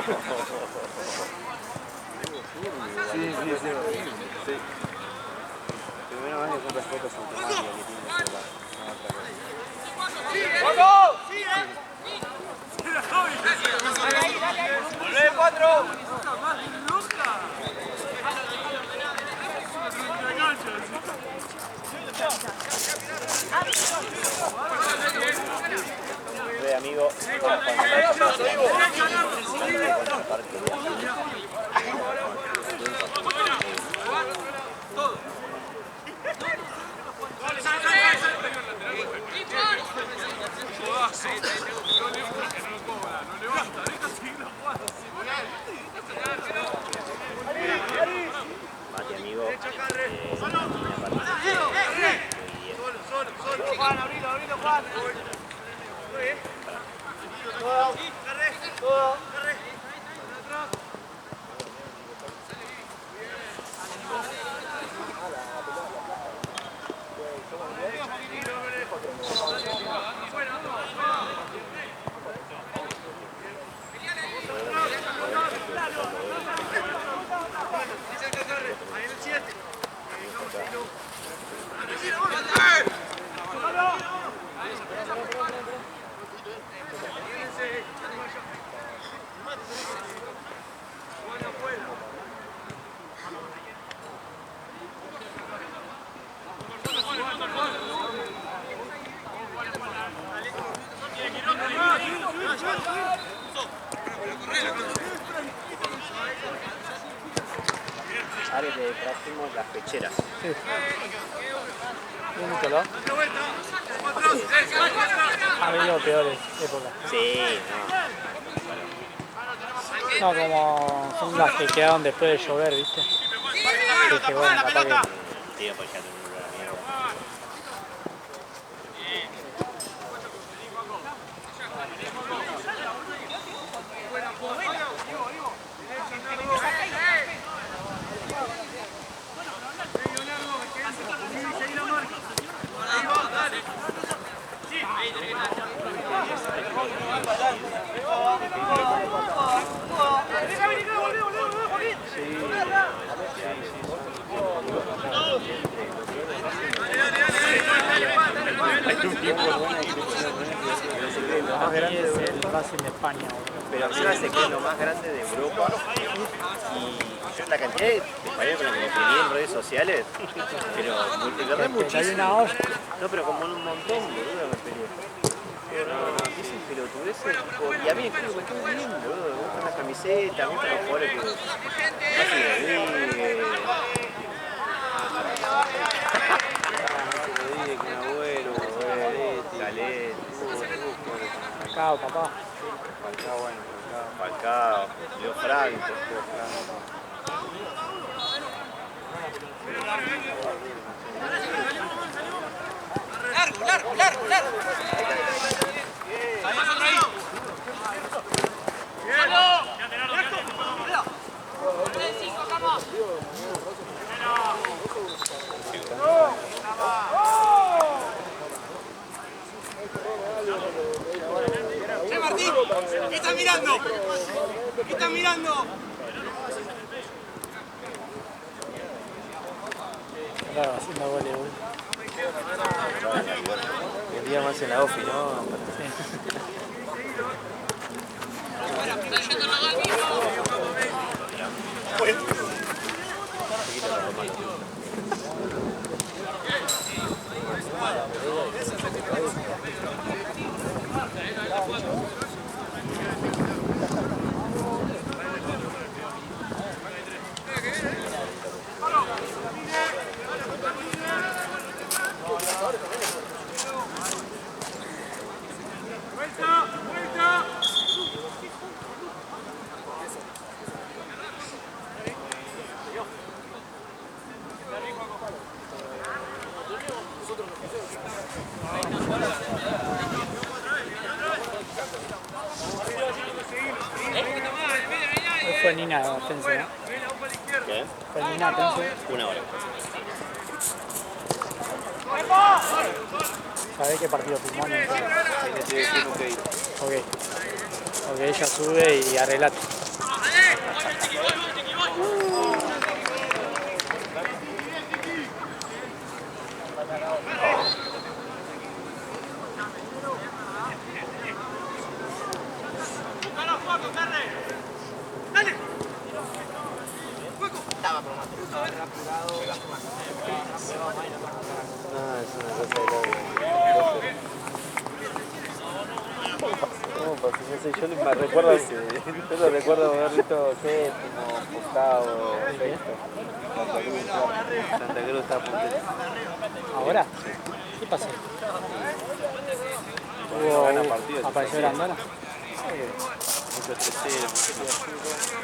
Sí. Primero más que compras fotos en tu máquina que tiene el celular. ¡Volvé, 4! Ve, amigo. Mati, amigo. Juan, abrilo, Juan. Ari, te trajimos las pecheras. Sí. Un Nicolás. Ha habido peores épocas. Sí, No, como son las que quedaron después de llover, ¿viste? Dije, bueno, capaz que... tío, pues ya tengo un lugar amigo. Lo más grande es el Racing de España, boludo. Pero encima se cree lo más grande de Europa. Y yo la cantidad de españoles con la que me peleé en redes sociales, pero de verdad Hay muchísimo. una olla. No, pero como un montón, boludo, me peleé. Pero no, dicen pelotudeces. Y a mí me quedo bien, boludo. Me gustan las camisetas, me gustan los jugadores que... Casi de que mi abuelo, Calé, Falcao, papá. Falcao, bueno, Falcao, Leo Franco. Largo. Martín, ¿qué estás mirando? ¿Qué estás mirando? Claro, haciendo goles, boludo. El día más en la ofi, ¿no? Fue Nina Tense, ¿no? ¿Qué? Fue Nina Tense. Una hora. ¿Sabés qué partido filmó? Tengo que ir. Ok. Ok, ella sube y arreglate. No, es una cosa de loco. ¿Cómo pasó? No sé, yo me recuerdo, yo lo recuerdo haber visto séptimo, octavo, sexto. Santa Cruz está puntero. ¿Ahora? ¿Qué pasó? ¿Apareció Grandona? Muchos 3-0.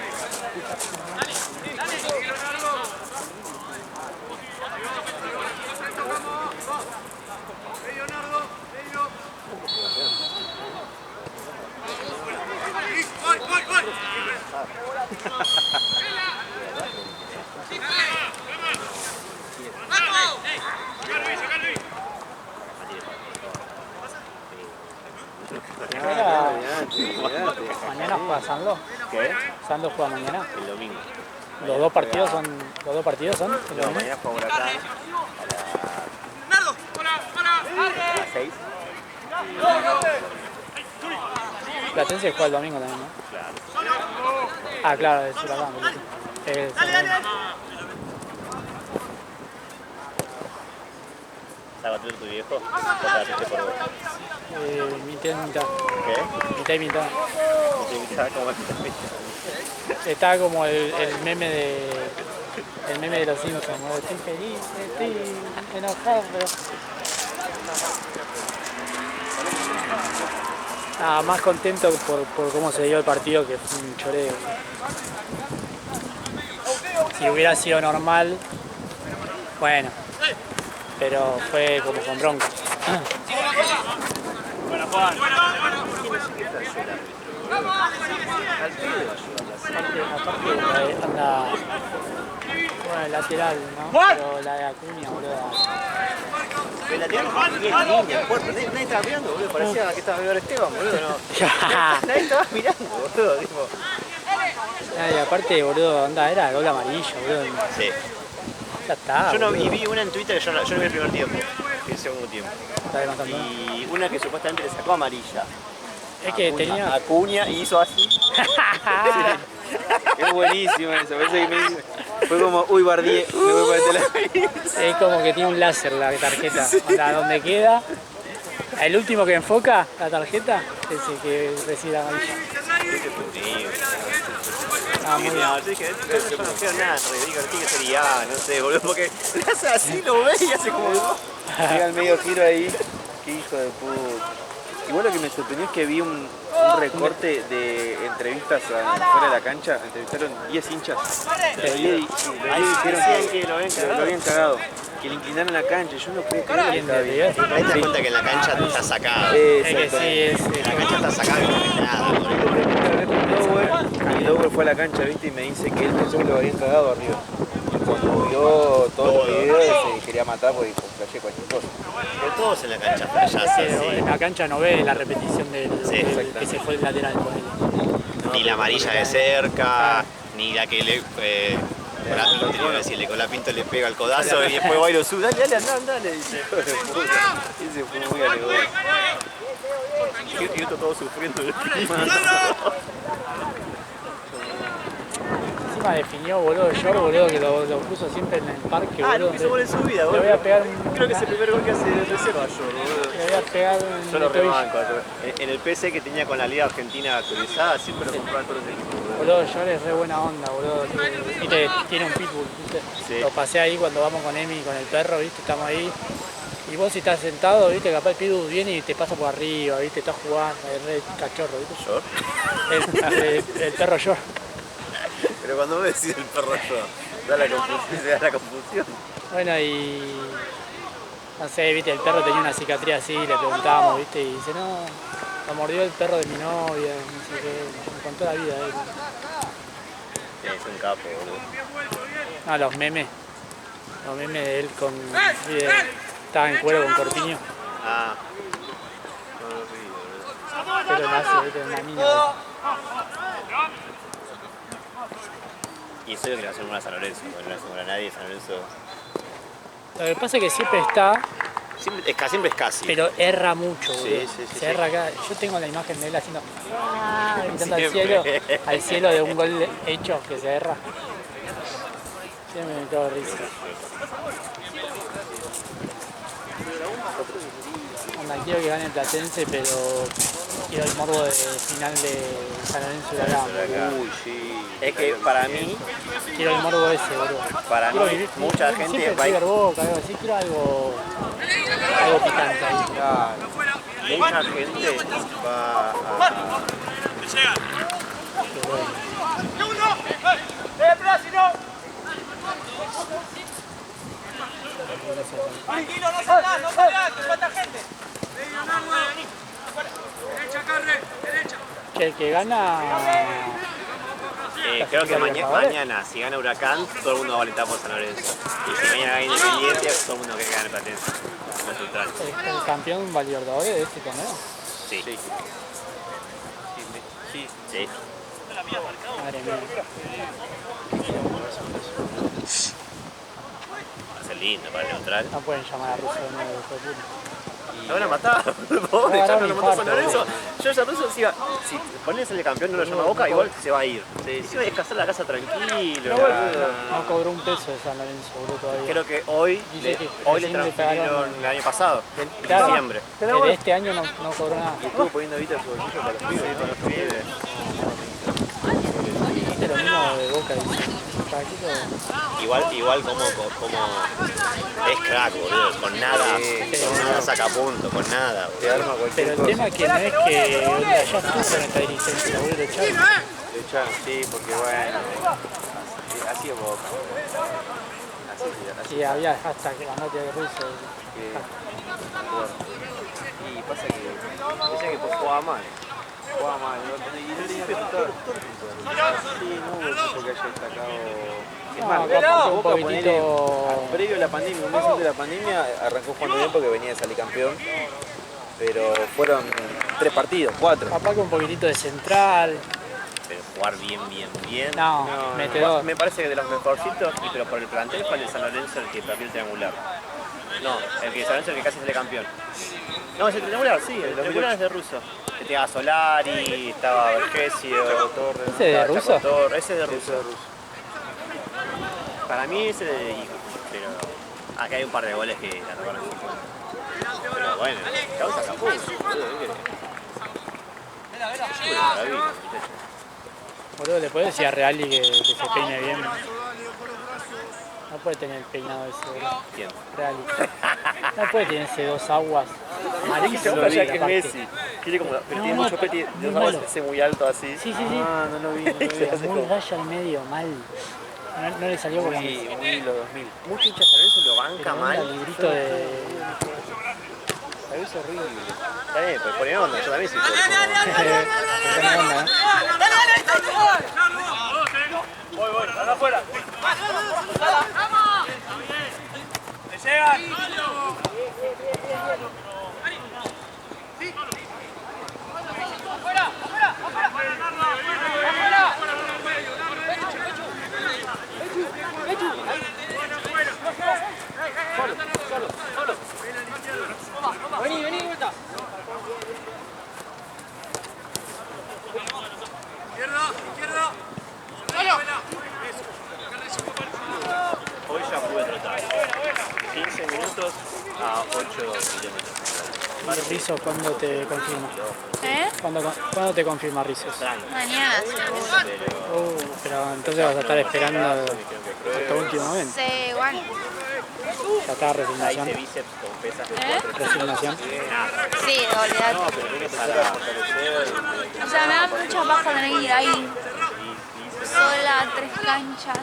Mañana juega Sanlo. ¿Qué? Sanlo juega mañana. El domingo. Los dos partidos son el No, domingo. mañana juega Huracán a las 6. Platense juega el domingo también, ¿no? Claro. Ah, claro, es Huracán. Es ¿Estaba tú tu viejo? ¿O te la fuiste por vos? mitad y mitad. ¿Qué? Mitad y mitad. ¿No te invitaba como a mitad? Está como el meme de los Simpsons, ¿no? Estoy feliz, estoy enojado, pero... Ah, más contento por cómo se dio el partido, que fue un choreo. Si hubiera sido normal, bueno, pero fue como con bronca. Bueno, Juan. Al pedo Aparte anda, bueno, el lateral, ¿no? Pero la de Acuña, boludo. el lateral es línea, el cuerpo. Nadie estaba mirando, boludo. Parecía que estaba viendo Esteban, boludo. No. Nadie estaba mirando, boludo. Tipo. Y aparte, boludo, onda, era gol amarillo, boludo. Sí. Ya está. Yo no boludo. vi una en Twitter, yo no vi el primer tiempo, vi el segundo tiempo. Está levantando. Y una que supuestamente le sacó amarilla. Es que tenía... Acuña y hizo así. Es buenísimo eso, parece que fue como, uy, Bardié, me voy para este lado. Es como que tiene un láser la tarjeta. Onda, donde queda, el último que enfoca la tarjeta es el que recibe la amarilla. Ah, muy bien. No, yo dije, yo no creo nada, digo, tiene que ser IA, no sé, boludo, porque le hace así, lo ve y hace como... Llega el medio giro ahí, qué hijo de puta. Igual lo que me sorprendió es que vi un recorte de entrevistas fuera de la cancha, entrevistaron 10 hinchas. Ahí dijeron que lo habían cagado, que le inclinaron la cancha, yo no puedo creer que estaba bien. Ahí te das cuenta que en la cancha está sacado. Es que sí, En la cancha está sacado y no ves nada. Y Dower fue a la cancha, ¿viste? Y me dice que él pensó que lo habían cagado arriba. Cuando vio todos los videos se quería matar porque flashé cualquier cosa. Pero todos en la cancha flashasen, pero en sí. la cancha no ve la repetición del Sí, que se fue el lateral por ahí. Ni la amarilla de cerca, ni la que le... Colapinto, iba a decirle, Colapinto le pega el codazo y después va y lo sube. Dale, dale, andale, dice. Ese fue muy alegórico. Y esto todo sufriendo el Encima definió, boludo, Short, boludo, que lo puso siempre en el parque, boludo. No hizo gol en su vida, Le boludo. voy a pegar un... Creo que es el primer gol que hace de reserva yo, boludo. Le voy a pegar un... Yo lo tobillo. rebanco. En el PC que tenía con la Liga Argentina actualizada, siempre lo compraba en todos los equipos, boludo. Boludo, Short es re buena onda, boludo. Viste, tiene un pitbull, viste. Sí. Lo pasé ahí cuando vamos con Emi, con el perro, viste, estamos ahí. Y vos si estás sentado, viste, capaz el pitbull viene y te pasa por arriba, viste, estás jugando, es re cachorro, viste. ¿Short? El perro Short. Pero cuando me decís el perro yo, Se da la confusión. Bueno, y no sé, viste, el perro tenía una cicatriz así, le preguntábamos, viste, y dice, no, lo mordió el perro de mi novia, no sé qué, me contó la vida de él. es un capo, boludo. No, los memes de él con, viste, estaba en cuero con corpiño, Ah. pero nace, viste, una niña. Y eso es lo que le asombra a San Lorenzo, porque no le asombra a nadie, San Lorenzo. Lo que pasa es que siempre está, Siempre es casi. Pero erra mucho, boludo. Sí, sí, sí, Se erra acá. Yo tengo la imagen de él haciendo gritando Siempre. al cielo de un gol hecho que se erra. Siempre me cago de risa. Onda, quiero que gane el Platense, pero quiero el morbo de final de San Lorenzo y Huracán. Uy, sí. Es que para mí, Quiero el morbo ese, boludo. para Quiero mí, vivir- mucha siempre gente va a ir. River Boca, algo así, quiero algo picante ahí. Claro. Mucha gente va a. Qué bueno. Tranquilo, no salgas, no salgas, que falta gente. Derecha, Carre, derecha. Que el que gana. Creo que ¿Libertadores? mañana, si gana Huracán, todo el mundo va a alentar por San Lorenzo. Y si mañana gana Independiente, todo el mundo que gane Platense. No es neutral. El campeón va a Libertadores de este torneo. Sí. Sí. Sí. Sí. Madre mía. Va a ser lindo para el neutral. No pueden llamar a Russo de nuevo, hijo de puta. Lo van a matar, pobre, No, ya no, no lo ni mató San falta, Lorenzo. boludo. Yo ya Russo decía, si pones el campeón no lo llama Boca, igual se va a ir. Se va a descansar la casa tranquilo. boludo. No cobró un peso de San Lorenzo, boludo, todavía. Creo que hoy Dice le que transfirieron pagaron- el año pasado, en Claro. diciembre. Pero de este año no cobró nada. Estuvo poniendo ahorita su bolsillo para los pibes. Viste lo mismo de Boca, dice. Paquito, Igual como es crack, boludo, con nada saca punto, con nada, Te boludo. arma cualquier pero el cosa. tema que no es que onda, ya estuvo en esta dirigencia, boludo, lo echaron. Le echaron, sí, porque bueno. Así es Boca. Así Sí, había hashtag andate de Russo. que. Y pasa que. Decía que pues jugaba mal. Jugaba mal. Y no tenía resultados. Sí, no hubo equipo que haya destacado. Es No, más, capaz un Boca ponele, poquitito. previo a la pandemia, un mes antes de la pandemia, arrancó jugando bien porque venía de salir campeón. Pero fueron 3 partidos, 4. Capaz que un poquitito de central. Pero jugar bien. No, mete dos. Me parece que de los mejorcitos, pero por el plantel fue el de San Lorenzo el que perdió el triangular. No, el que San Lorenzo el que casi sale campeón. No, es el triangular, sí, el triangular es de Russo. Que tenía Solari, estaba Vergesio, Torres. ¿Ese de Russo? Ese es de Russo. Para mí ese de hijo, pero acá hay un par de goles que la tocaron así. Pero bueno, causa capuz. Boludo, le podés decir a Reali que se peine bien. No puede tener el peinado ese, boludo. ¿Quién? Reali. No puede tener ese dos aguas. Malísimo. Ya que es aparte. Messi. Quiere como, pero No, tiene no, mucho peti, muy de dos malo. ese muy alto así. Sí, sí. Ah, no lo vi, no lo vi. Muy rayo al medio, mal. No le salió como Muy, muy los 2000. Mucho hincha San Lorenzo lo banca pero onda, mal. el grito de. Es horrible. Está bien, pues pone onda, yo también soy Buena onda, ¿eh? Voy, anda afuera. ¡Me llegan! Vení, vuelta. Izquierda. Hoy ya pude trotar. 15 minutos a 8 kilómetros. Y Rizzo, ¿cuándo te confirma? ¿Eh? ¿Cuándo te confirma Rizzo? Mañana, Pero entonces vas a estar esperando hasta último momento. sí, igual. Ya está, Ahí resignación. te bíceps con pesas de ¿Eh? 4 Resignación. Sí, olvidate. No, pero tienes que empezar a fortalecer. O sea, me da mucha paja tener que ir ahí sola a 3 canchas.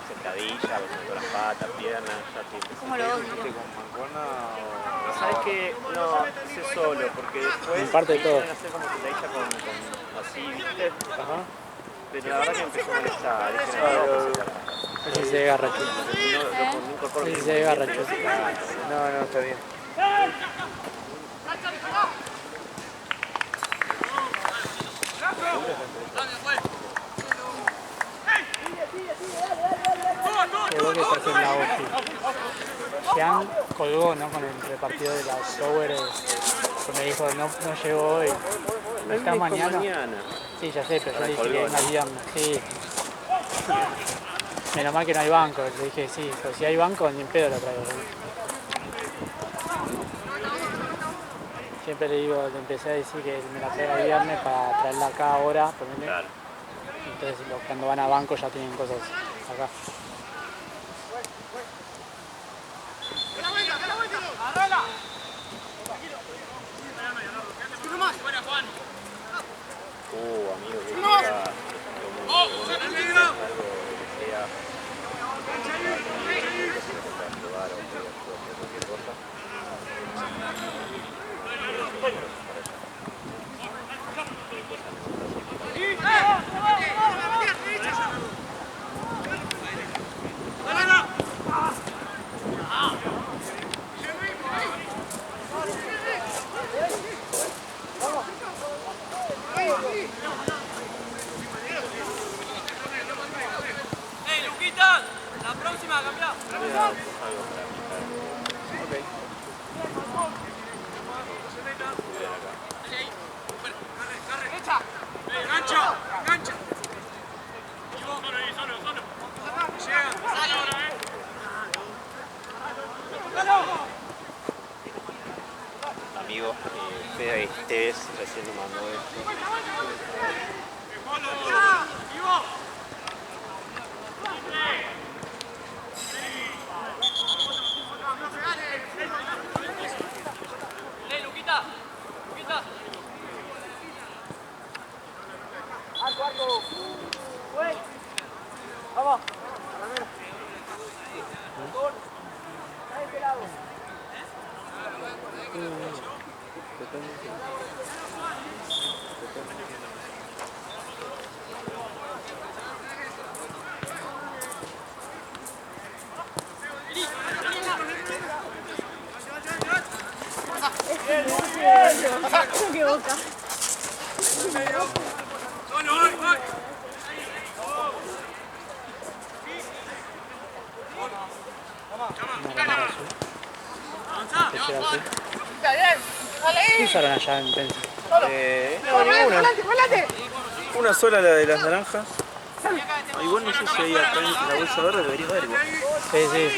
Sentadilla, con las patas, piernas, ya te ¿Cómo lo odio? ¿Con mancuerna o.? ¿Sabes qué? No, hice solo, porque después En parte de todo. quisieron hacer como sentadilla con así, ¿viste? Ajá. Pero la verdad que empezó a molestar. Dije, no, Así se agarra, chulo. no incorporo Así ningún se agarra, movimiento. chulo. No, está bien. Que vos que estás en la OFI. Jean colgó, ¿no? Con el repartidor de las Sauer, que me dijo no llegó hoy. ¿Está mañana? Sí, ya sé, pero yo le dije que venga el viernes. Sí. Menos mal que no hay banco. Le dije sí, pero si hay banco ni en pedo lo traigo. Siempre le digo, le empecé a decir que me la traiga el viernes para traerla acá ahora, ponele. Claro. Entonces cuando van a banco ya tienen cosas acá. Amigo, que está Luquita! La próxima, cambiá. Gancho, gancho. Solo ahí, solo. Llega, sale ahora, Amigo, Fede Estés recién nos mandó esto. Luquita. Vamos. ¡Qué boca! Solo, voy. ¿Qué usaron allá en Pensa? No, ninguna. Una sola, la de las naranjas. Igual no sé si hay acá en la bolsa verde, debería haber igual. Sí. Derecha.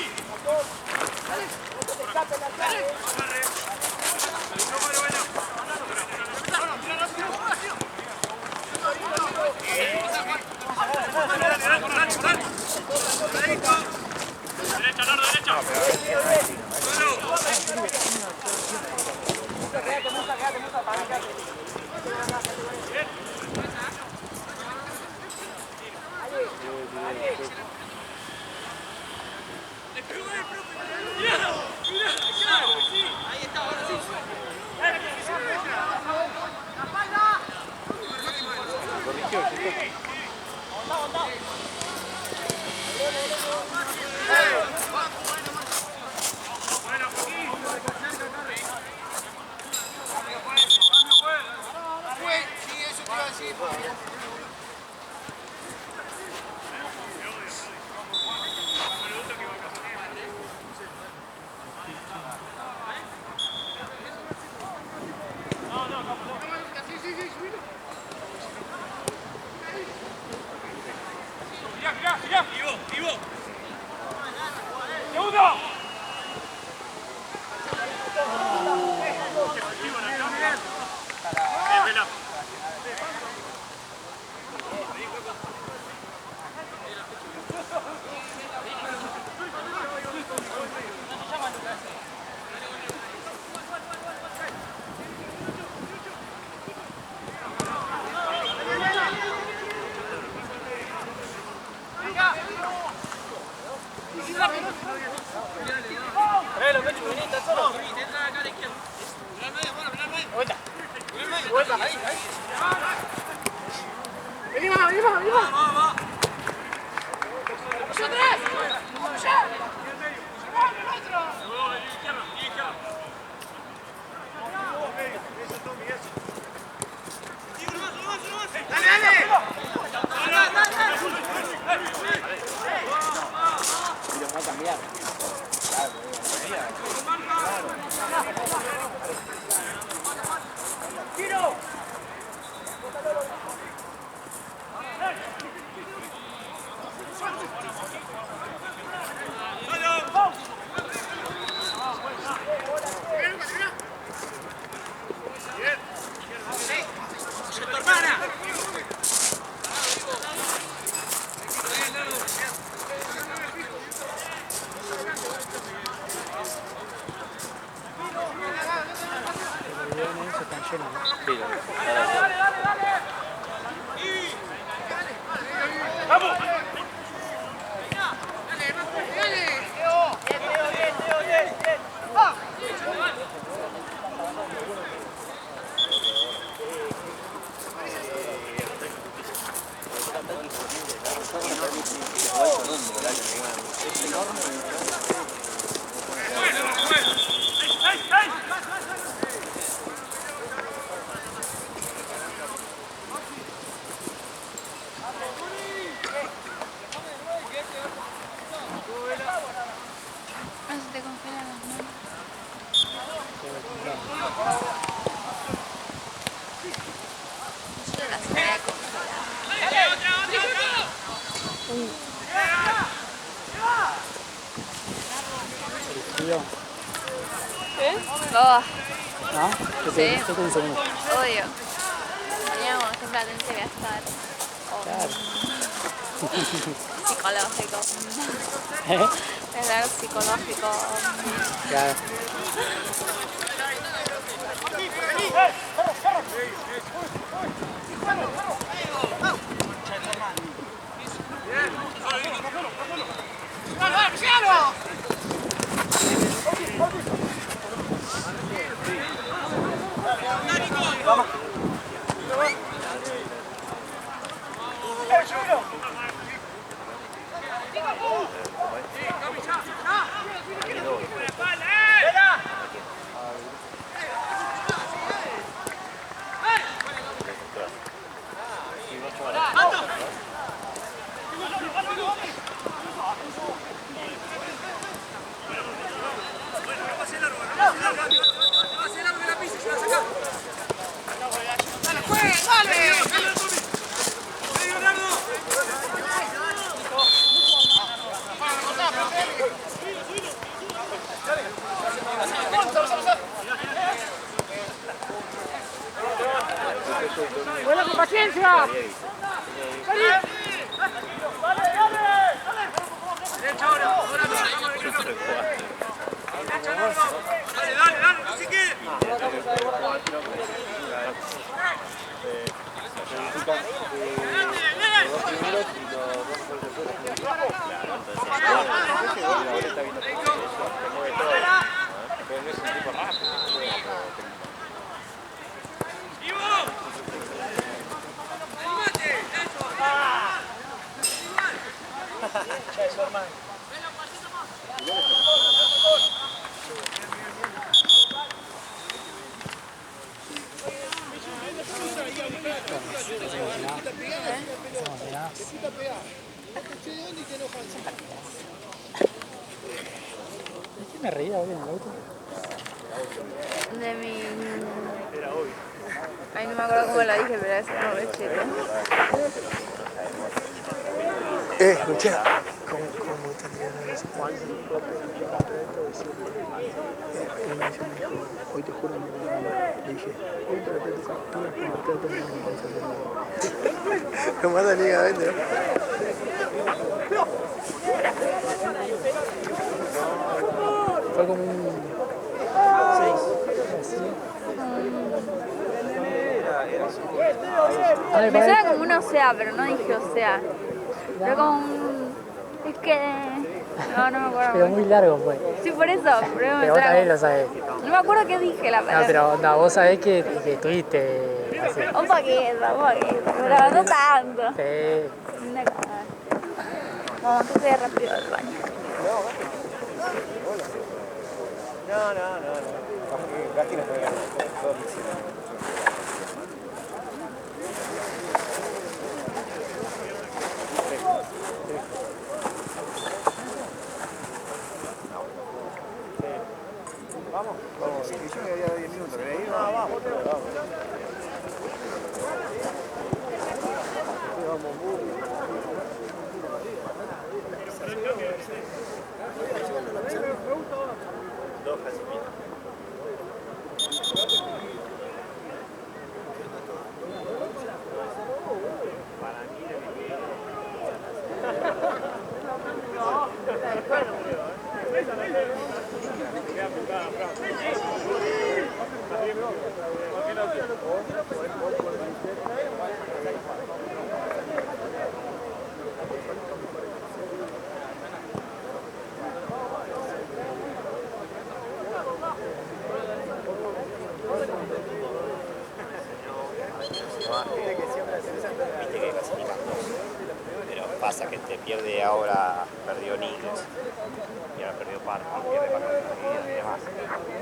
Ahí está, ahora sí. Mirá. Vivo. ¡Segundo! No se te congelan las manos. Yo las voy a congelar. Frío. Oh, ¿No? Sí. ¿Qué te dice uno? odio. Mañana cuando esté Platense voy a estar Claro. psicológico. ¿Eh? Voy a estar psicológico. Claro. ¡Buena con paciencia! Derecha ahora, ahora no, vamos de derecha, dale, no se quede. ¿De qué me reía hoy en el auto? De mi... Ay, no me acuerdo cómo la dije, pero ese no es chile. Escucha, ¿cómo tendrían ese Juan? Hoy te juro, le dije, hoy para tu captura, para tu captura. ¿Cómo anda, liga? Vente. Fue como un 6. Me suena como un osea, pero no dije osea. Pero como un... Es que... No, no me acuerdo. Pero muy largo fue. Sí, por eso. Pero Pero vos también lo sabés. No me acuerdo qué dije la No, palabra. pero onda, vos sabés que estuviste así. Un poquito. Pero no tanto. Sí. Una cagada. Vamos, entonces voy rápido al baño. Gasti nos puede ganar. Vamos, vamos. Sí, yo me había 10 minutos. ¿Querés ir? No, vamos. Dos clasificados. Viste que siempre viste que clasifican dos, pero pasa? Que te pierde ahora, perdió Nigres, y ahora perdió Parma, pierde Parma y demás.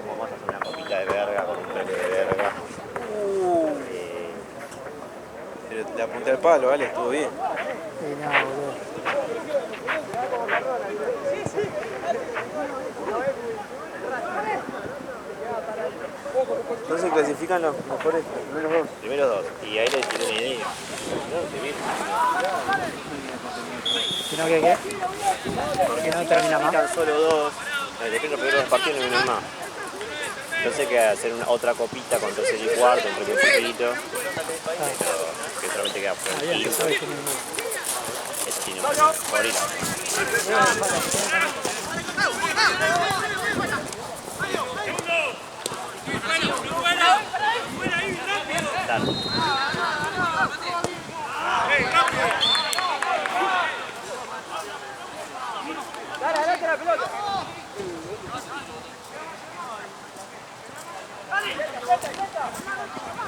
Vamos a hacer una copita de verga con un premio de verga. Pero le apunté al palo, ¿vale? Estuvo bien. Sí, no, boludo. Entonces clasifican los mejores, los primeros dos. Primeros dos, y ahí le tiré una idea. ¿Sino que qué? ¿Por qué no termina más? Quedan solo dos. Después los primeros dos partidos no vienen más. Entonces queda hacer otra copita con tercer y cuarto, un premio chiquito. Pero que solamente queda por el Bien, quinto. sabes que no. Ese tiene un premio gorila. Dale. Dale, adelante la pelota.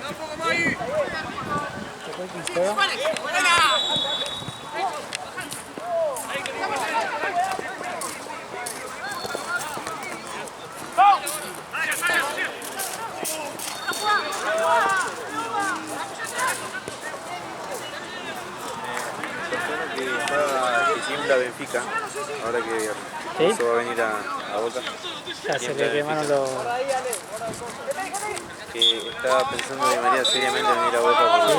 Un poco más ahí. Que tiembla Benfica, ahora que ¿Sí? eso va a venir a Boca. Ya se le quemaron los... Que estaba pensando de María seriamente en venir a Boca porque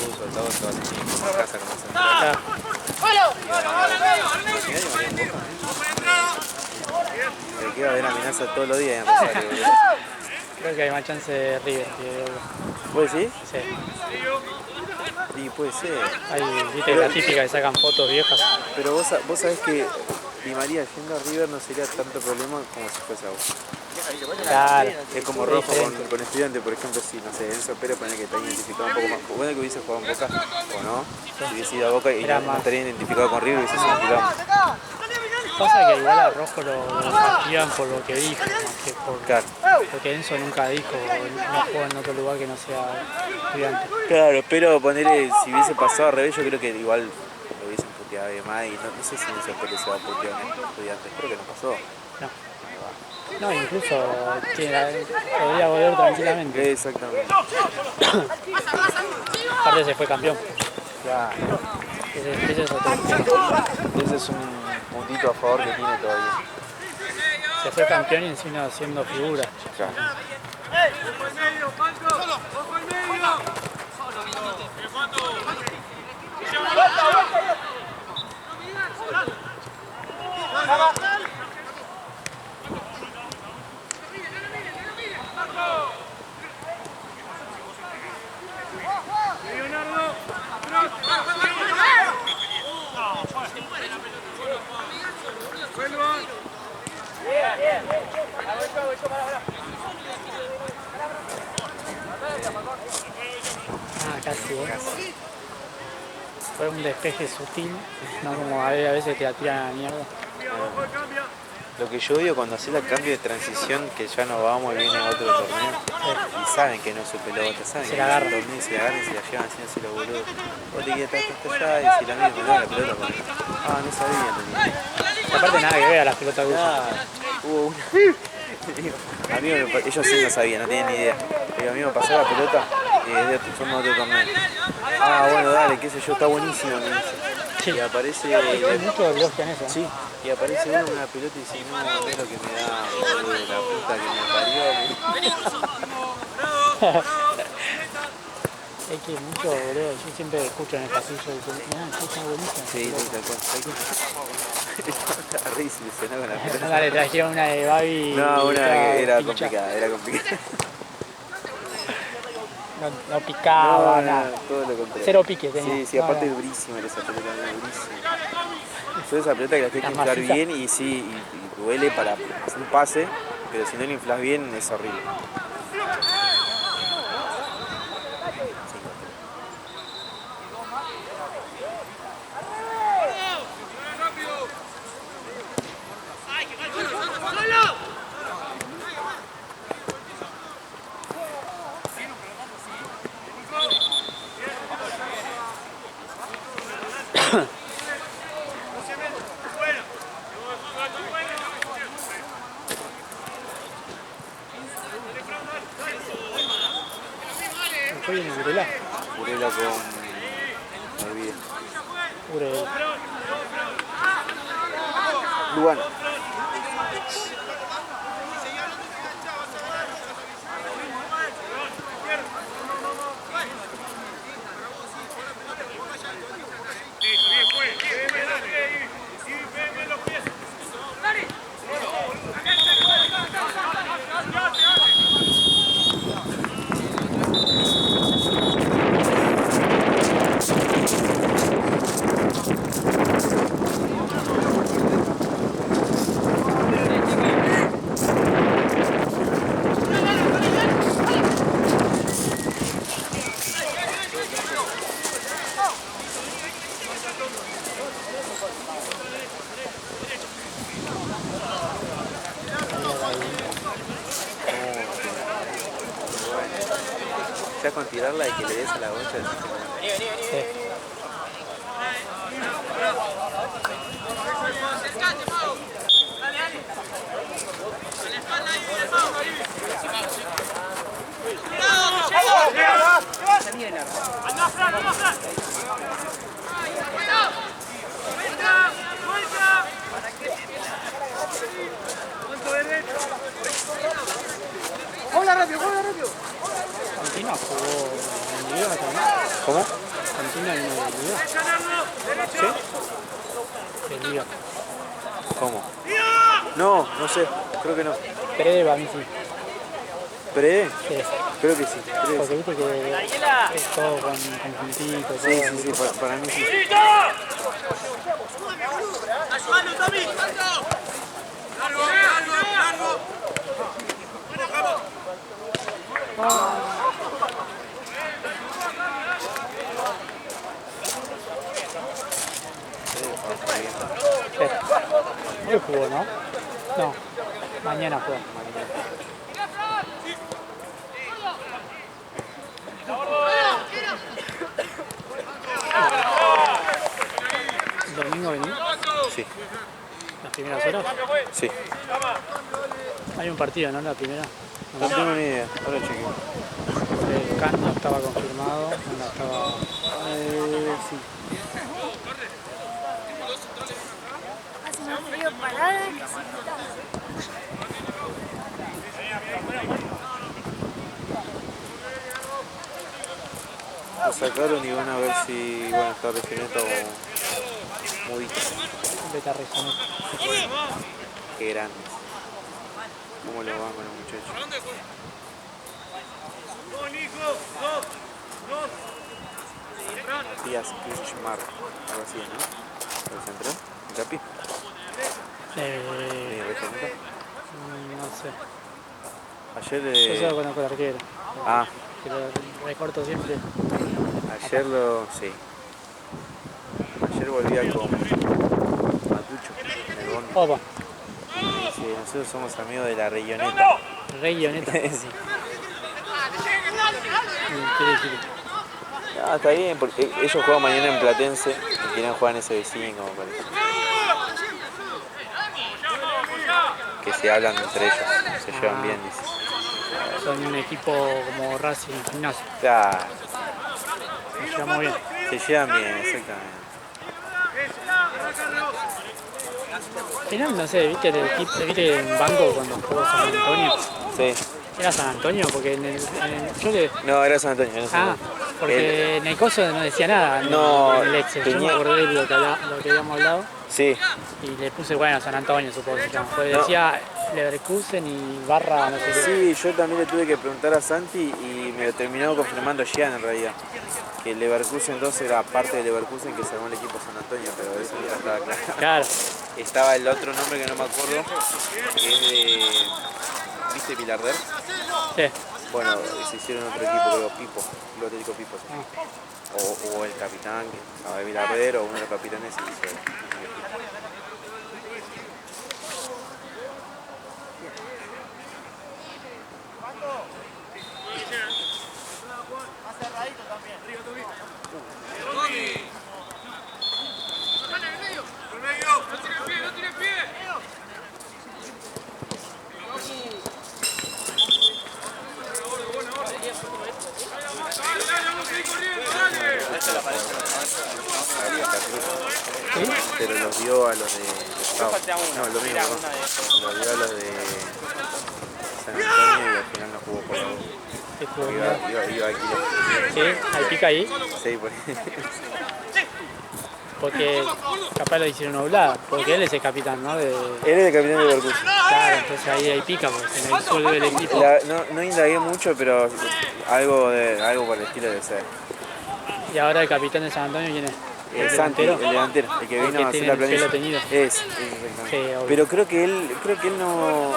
puso todo estaba en casa como central. Le queda ver amenaza todos los días en Rosario, boludo. Creo que hay más chance de River que de Boca. ¿Vos decís? Sí. Y puede ser. Hay, viste, la típica que sacan fotos viejas. Pero vos sabés que Di María yendo a River no sería tanto problema como si fuese a Boca. Claro. Es como Rojo con Estudiante, por ejemplo, si no sé, Enzo Pérez pone que está identificado un poco más. Bueno que hubiese jugado en Boca, o no, si hubiese ido a Boca y no estaría identificado con River, hubiese sido tirado. Pasa que igual a Rojo lo castigan por lo que dijo, más que por... Claro. Porque Enzo nunca dijo, no juega en otro lugar que no sea Estudiante. Claro, pero ponerle, si hubiese pasado al revés, yo creo que igual lo hubiesen puteado de más y no sé si Enzo Pérez se va a putear en Estudiantes, creo que no pasó. No, incluso podría volver tranquilamente. Exactamente. Aparte se fue campeón. Claro. Ese es otro tema. Ese es un puntito a favor que tiene todavía. Se fue campeón y encima haciendo figura. Claro. Ojo al medio, Panco. Ojo al medio. Ah, casi, Fue un despeje sutil, no como a veces te la tiran a la mierda. Lo que yo odio cuando hace el cambio de transición, que ya no vamos y viene otro torneo, y saben que no es su pelota, saben Se que la no es agarran. su torneo y se la agarran y se la llevan haciéndose los boludos. Vos te quieres estar allá y si la misma, no, la pelota con... Ah, no sabía, Y aparte nada que ver a las pelotas que usan. Hubo una... A mí ellos sí no sabían, no tenían ni idea. Pero a mí me pasó la pelota somos de otro torneo. Ah, bueno, dale, qué sé yo, está buenísimo, me dice. Sí. Y aparece... Hay mucho elogian eso. Sí, y aparece uno con una pelota y dice, no, es lo que me da, boludo, la puta que me parió. Es que mucho, boludo, yo siempre escucho en el pasillo y digo, mirá, está buenísimo. Sí, tal cual. Estaba re desilusionado con la pelota. No, le trajeron una de Babi. No, una que era pincha. complicada, era complicada. No picaba, nada. todo lo contrario. Cero pique tenía. Sí, sí, No, aparte no. es durísima esa pelota, es durísima. Yo esa pelota que la tienes que La inflar masita. bien y sí, y duele para hacer un pase, pero si no lo inflas bien es horrible. Después viene Urela. Urela con... Me olvidé. Urela. Lugano. Ya con tirarla y que le des a la bocha del sistema. Sí. Cantina jugó en Liga también. ¿Cómo? Cantina vino de Liga. ¿Sí? De Liga. ¿Cómo? No, no sé, creo que no. Pero a mí sí. ¿Pre? Sí. Creo que sí. Creo que Porque sí. viste que es todo con puntito, todo. Sí, sí, sí, para mí sí. Hoy jugó, ¿no? No. Mañana juega. ¿El domingo vení? Sí, ¿Las primeras horas? sí. Hay un partido, ¿no? La primera. No tengo ni idea, ahora chequeo. El Can no estaba confirmado, no estaba... Sí. Hace más frío parada que Lo sacaron y van a ver si van a estar Regeneta o Mudito. Beta Regeneta. Qué grandes. ¿Cómo lo van con los muchachos? Matías Kirchmar, algo así, ¿no? ¿El central? ¿El Capi? ¿Regeneta? No sé. Ayer... Yo solo conozco al arquero. Ah, Que lo recorto siempre. ayer lo... sí. Ayer volvía con Matucho en el bondi. Opa, Sí, nosotros somos amigos de la Regioneta. Regioneta. Sí. ¿Qué decir? No, está bien, porque ellos juegan mañana en Platense y quieren jugar en SB5, me parece. Que se hablan entre ellos, se llevan bien, dice. Son un equipo como Racing Gimnasio. Claro, Nos llevamos bien. se llevan bien, exactamente. Al final, no sé, ¿viste el equipo, viste en banco cuando jugó San Antonio? Sí. Era San Antonio porque yo le... No, era San Antonio, era San Ah, Antonio. porque en el coso no decía nada No, en el Excel. Yo me tenía- acordé de lo que habíamos hablado Sí, y le puse, bueno, San Antonio supongo que se llama. Porque decía Leverkusen y barra no sé qué. sí, yo también le tuve que preguntar a Santi y me lo terminó confirmando Gian en realidad. Que el Leverkusen entonces era parte del Leverkusen que se armó el equipo San Antonio, pero eso ya estaba claro. Claro, Estaba el otro nombre que no me acuerdo, que es de... ¿Viste Pilarder? sí. Bueno, se hicieron otro equipo, creo, Pipo, Club Atlético Pipo. Sí. O el capitán, que estaba de Vilarder, o uno de los capitanes se hizo. ¿Sí? Pero los vio a los de no, lo mismo, los vio a los de San Antonio y al final no jugó por la voz. ¿Qué jugó? Iba aquí. ¿Sí? ¿Hay pica ahí? Sí, por Porque capaz lo hicieron nublada, porque él es el capitán, ¿no? Él es el capitán de Leverkusen. Claro, entonces ahí hay pica, porque se me disuelve el equipo. No indagué mucho, pero algo por el estilo debe ser. Y ahora el capitán de San Antonio, ¿quién es? El Santi, el delantero, el que vino a hacer la tiene el planilla. pelo teñido. Exactamente. Sí, obvio. Pero creo que él no.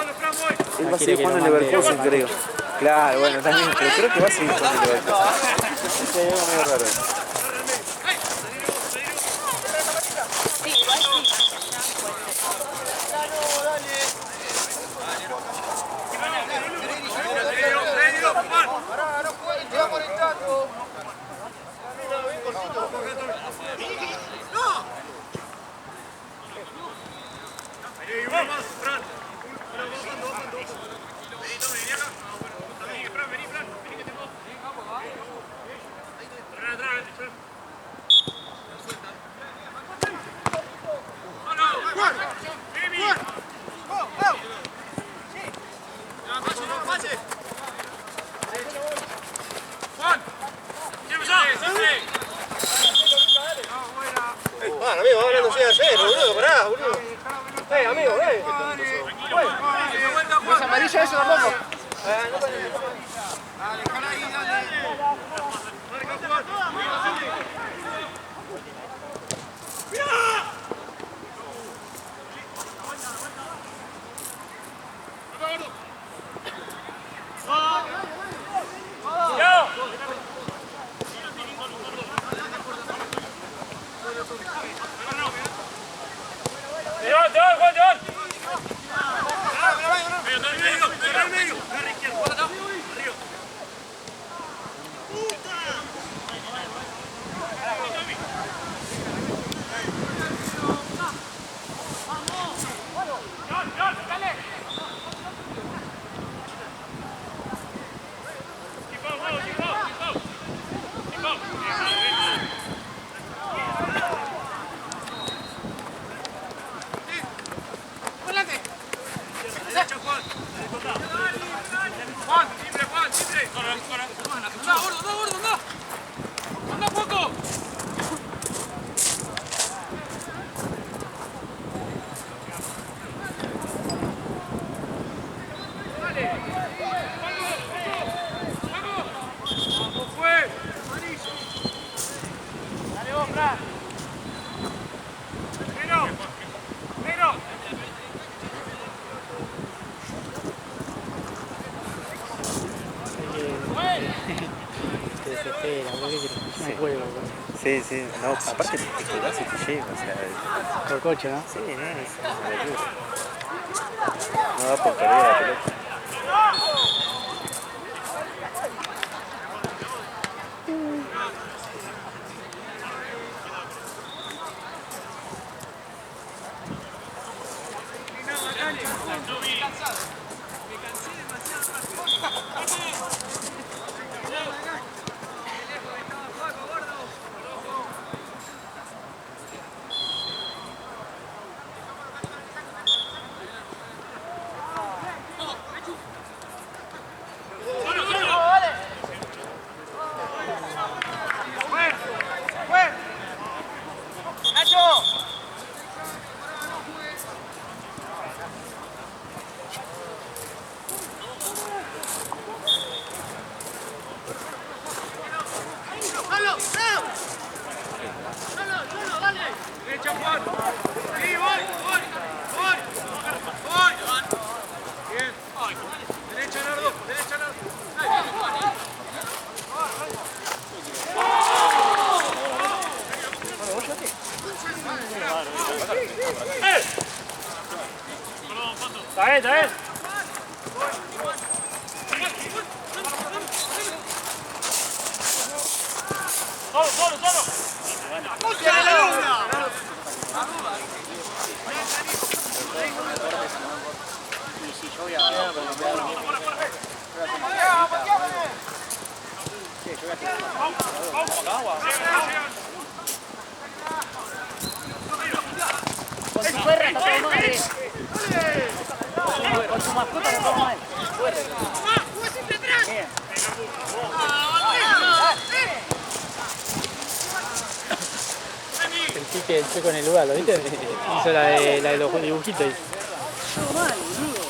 Él va a quiere seguir que jugando en lo mande Leverkusen, a creo. Claro, bueno, también, pero creo que va a seguir jugando en Leverkusen. Es algo medio raro. Bueno, amigo, hablando así ayer, boludo, pará, boludo. Amigo, ¿no es amarillo eso tampoco? Se desespera, ¿por qué quieres? No juego, Sí, no, aparte te jugás y te lleva, o sea. por coche, ¿no? Sí, no, es una locura. No da por perder la pelota. Está bien. Solo. Con tu perra está todo madre. Con tu mascota está todo mal. Bien. El pique del Checo en el lugar, ¿lo viste? Hizo la de los dibujitos. Todo mal, boludo.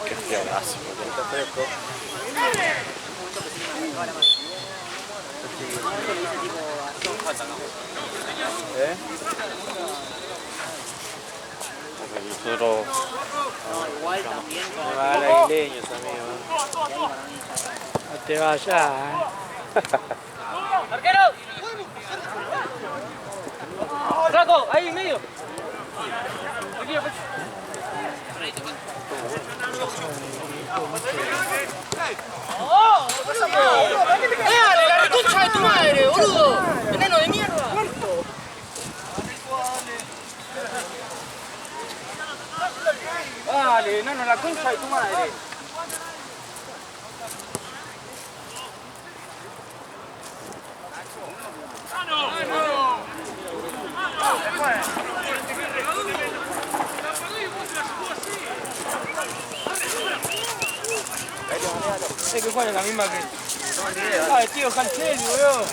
Qué fiebrazo. Está fresco. ¿Eh? Nosotros... Igual también Me va a dar aguileños, amigo. No te vayas, ¡Arquero! ¡Flaco! ¡Ahí en medio! ¡Dale, la reconcha de tu madre, boludo! ¡Veneno de mierda! Dale, enano, la concha de tu madre. Es que juega la misma que... ¡Ay, tío, Canceli, weón!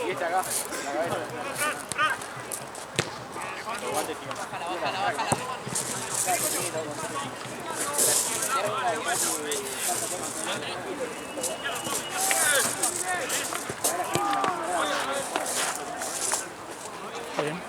Y este acá, la cabeza. ¿Está bien?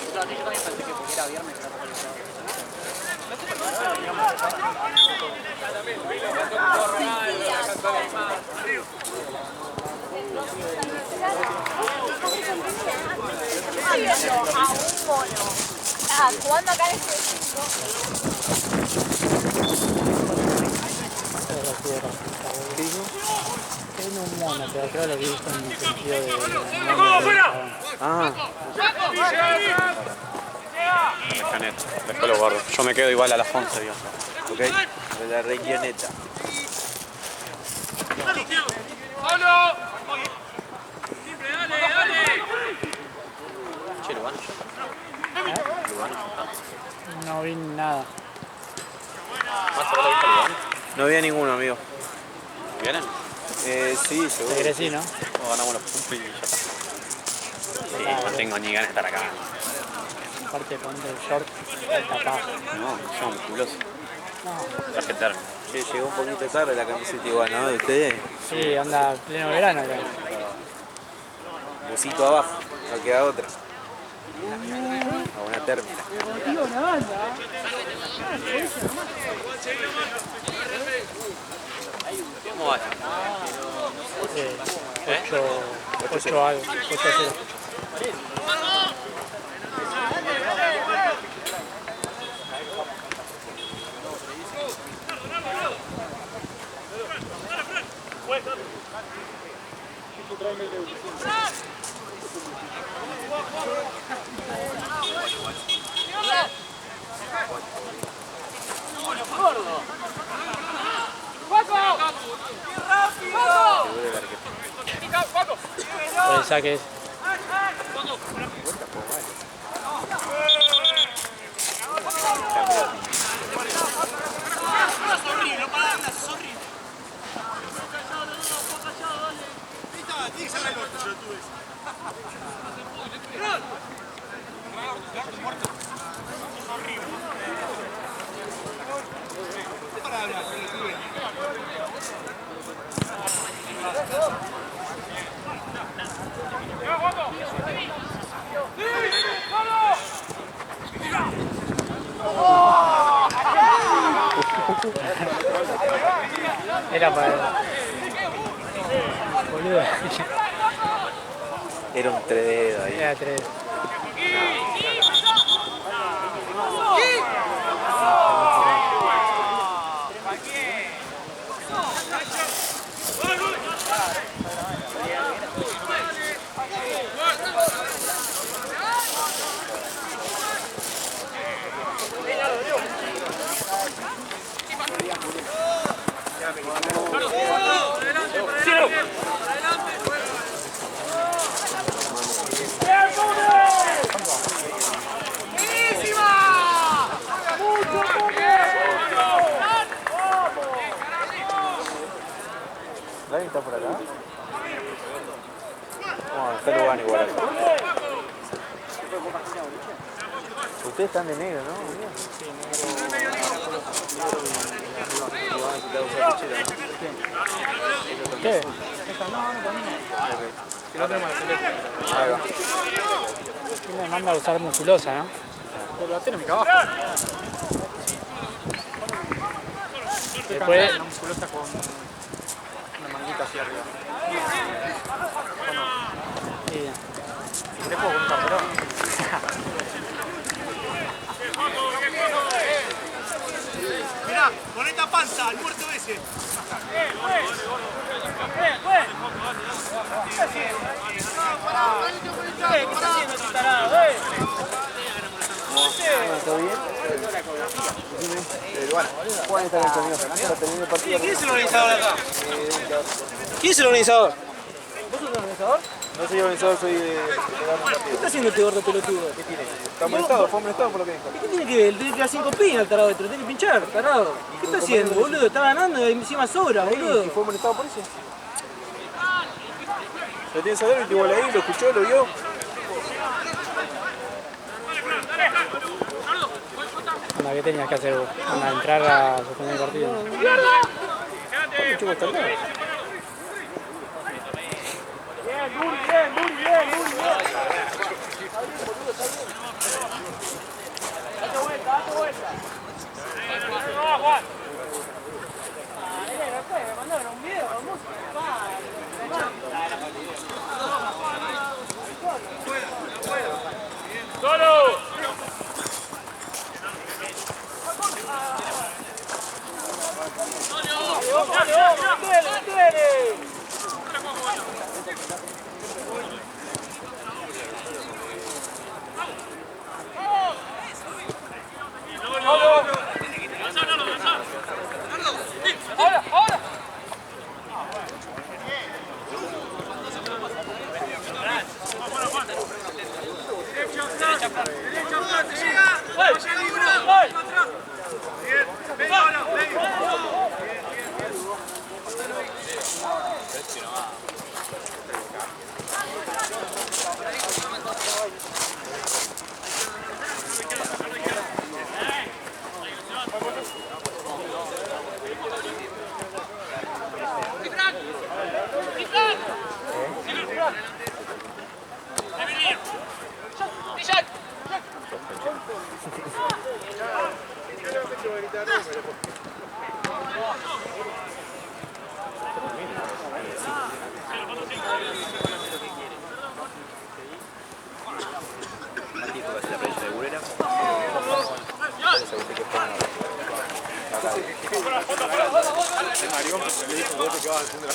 Yo también pensé que porque era viernes era para A un mono. Ah, jugando acá en este Tiene un mono, pero creo lo que he visto en el sentido de... Ah, Mecaneta. Después lo guardo. Yo me quedo igual a las 11, Dios. ok. De la regioneta. ¡Pablo! Simple, dale, dale. Che, Lugano ya. Lugano ya. No vi nada. ¿Más ahora viste a Lugano? No había ninguno, amigo. ¿Vienen? Sí, seguro. Te crees, sí, ¿no? O ganamos los puntos y ya está. Sí, no tengo ni ganas de estar acá. Aparte ponte el short, el tapado. No, son culosos. No. Tarjetar. Che, llegó un poquito tarde la camiseta igual, ¿no? De ustedes. Sí, anda pleno verano acá. Busito abajo, no queda otra. A una términa. ¿Cómo va? 8 algo, 8-0. El saque es. Era para... Boludo. Era un 3 ahí. Era 3. ¿Nadie está por acá? No, está Lugano igual acá. Ustedes están de negro, ¿no? ¿Qué? Ahí va. ¿Quién me manda a usar musculosa, no? Pero la tiene mi abajo. Después... Una musculosa con una manguita hacia arriba. Sí. Si querés puedo con un camperón. Mirá, con esta panza, el muerto ese. ¿Todo bien? Bueno, ¿cuál está el sonido? Para terminar el partido. ¿Quién es el organizador acá? ¿Quién es el organizador? ¿Vos sos el organizador? No soy organizador, soy de ¿Qué está haciendo este gordo pelotudo? ¿Qué tiene? Está molestado, fue molestado por lo que dijo. ¿Qué tiene que ver? Tiene que dar 5 pinas al tarado dentro, tiene que pinchar, tarado. ¿Qué está haciendo, boludo? Está ganando y encima sobra, boludo. ¿Y fue molestado por eso? Lo tiene saber, el igual ahí, lo escuchó, lo vio. Anda, ¿qué tenías que hacer vos? Anda, entrar a suspender el partido. Marión, porque le dijo, vos te quedabas haciendo la...